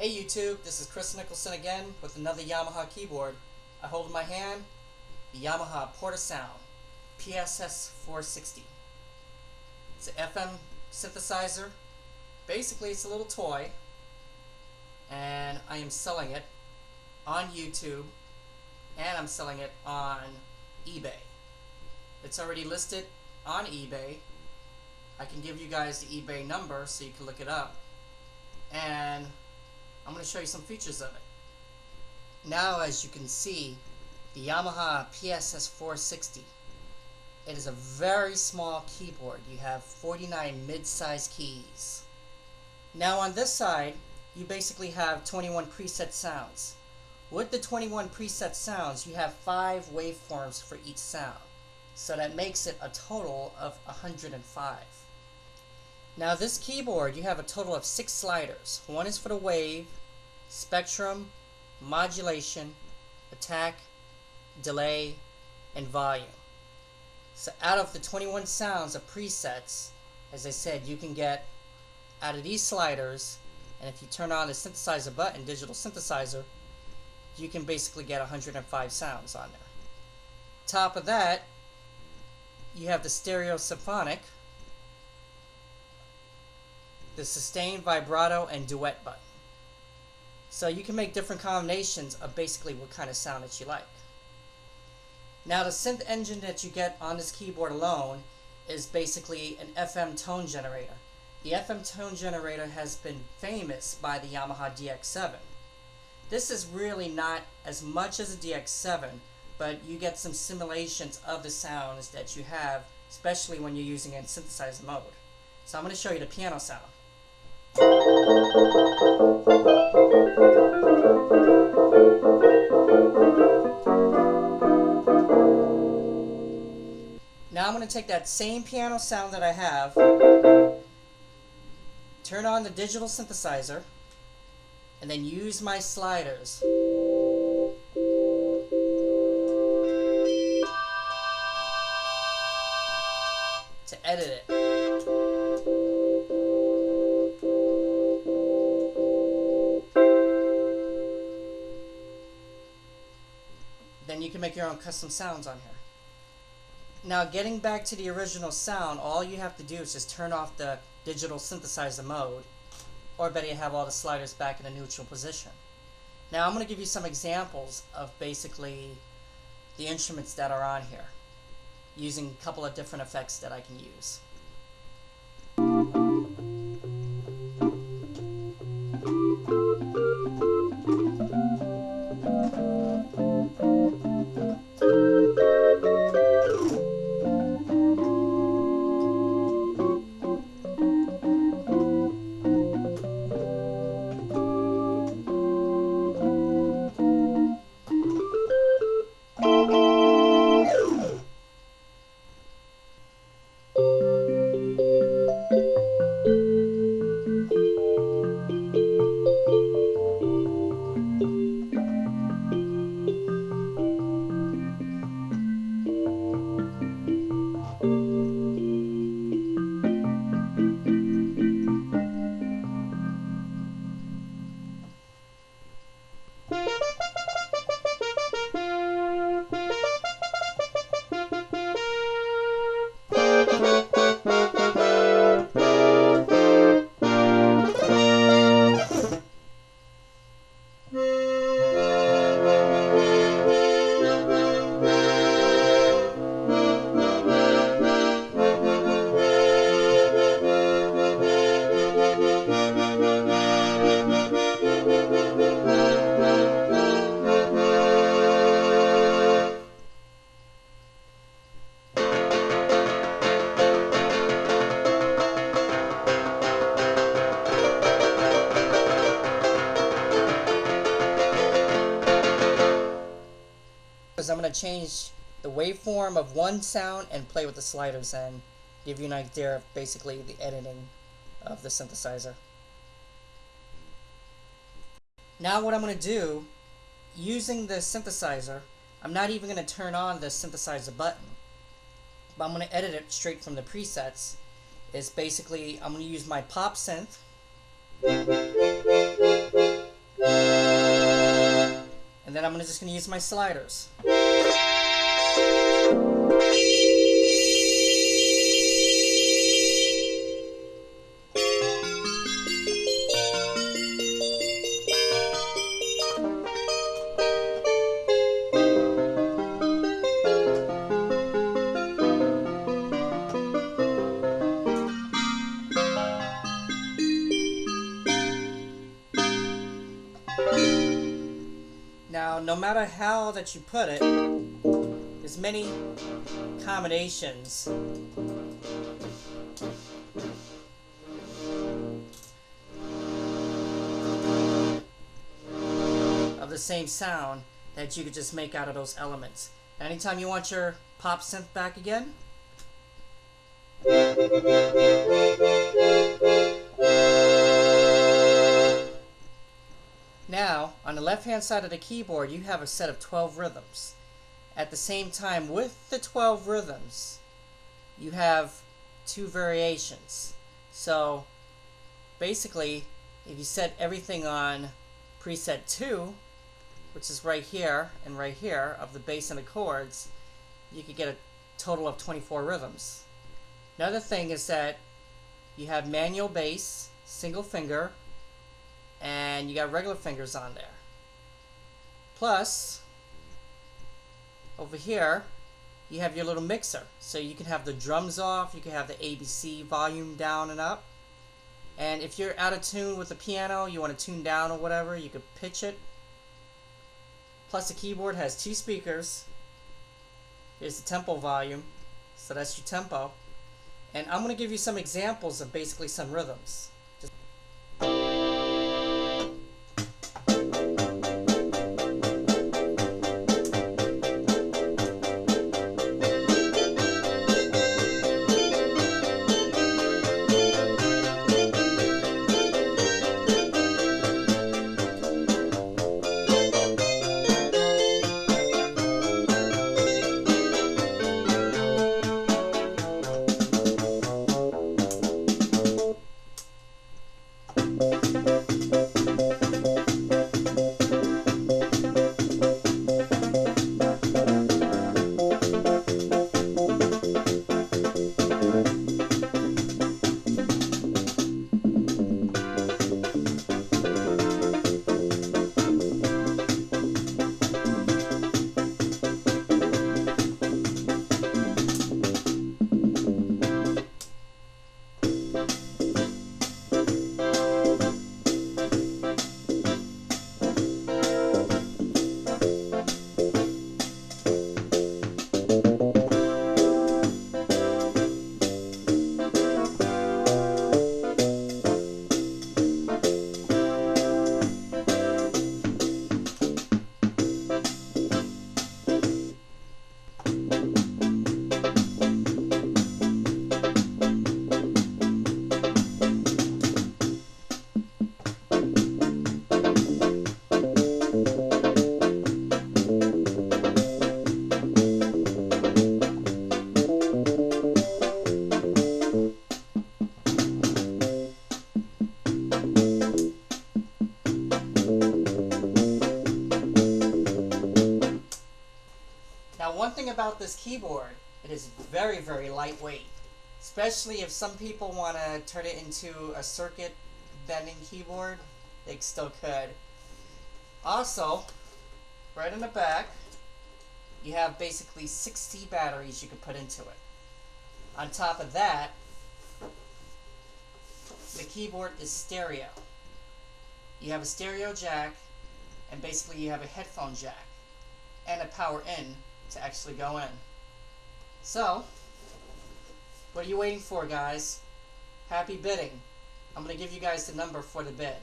Hey YouTube, this is Chris Nicholson again with another Yamaha keyboard. I hold in my hand the Yamaha Sound Pss-460. It's an FM synthesizer. Basically it's a little toy, and I am selling it on YouTube and I'm selling it on eBay. It's already listed on eBay. I can give you guys the eBay number so you can look it up, and I'm going to show you some features of it. Now, as you can see, the Yamaha Pss-460. It is a very small keyboard. You have 49 mid-size keys. Now on this side, you basically have 21 preset sounds. With the 21 preset sounds, you have 5 waveforms for each sound. So that makes it a total of 105. Now this keyboard, you have a total of 6 sliders. One is for the wave, spectrum, modulation, attack, delay, and volume. So out of the 21 sounds of presets, as I said, you can get out of these sliders, and if you turn on the synthesizer button, digital synthesizer, you can basically get 105 sounds on there. Top of that, you have the stereo symphonic, the sustain, vibrato, and duet button. So you can make different combinations of basically what kind of sound that you like. Now the synth engine that you get on this keyboard alone is basically an FM tone generator. The FM tone generator has been famous by the Yamaha DX7. This is really not as much as a DX7, but you get some simulations of the sounds that you have, especially when you're using it in synthesizer mode. So I'm going to show you the piano sound. Now I'm going to take that same piano sound that I have, turn on the digital synthesizer, and then use my sliders to edit it. Then you can make your own custom sounds on here. Now getting back to the original sound, all you have to do is just turn off the digital synthesizer mode, or better yet, have all the sliders back in a neutral position. Now I'm going to give you some examples of basically the instruments that are on here, using a couple of different effects that I can use. I'm going to change the waveform of one sound and play with the sliders and give you an idea of basically the editing of the synthesizer. Now what I'm going to do, using the synthesizer, I'm not even going to turn on the synthesizer button, but I'm going to edit it straight from the presets. Is basically I'm going to use my pop synth, then I'm just going to use my sliders. Now, no matter how that you put it, there's many combinations of the same sound that you could just make out of those elements. Anytime you want your pop synth back again, now, on the left-hand side of the keyboard, you have a set of 12 rhythms. At the same time, with the 12 rhythms, you have 2 variations. So, basically, if you set everything on preset 2, which is right here and right here, of the bass and the chords, you could get a total of 24 rhythms. Another thing is that you have manual bass, single finger, and you got regular fingers on there. Plus, over here, you have your little mixer. So you can have the drums off, you can have the ABC volume down and up. And if you're out of tune with the piano, you want to tune down or whatever, you could pitch it. Plus the keyboard has 2 speakers. Here's the tempo volume, so that's your tempo. And I'm going to give you some examples of basically some rhythms. One thing about this keyboard, it is very, very lightweight, especially if some people want to turn it into a circuit bending keyboard. They still could. Also, right in the back, you have basically 60 batteries you can put into it. On top of that, the keyboard is stereo. You have a stereo jack, and basically you have a headphone jack and a power in to actually go in. So, what are you waiting for, guys? Happy bidding. I'm going to give you guys the number for the bid.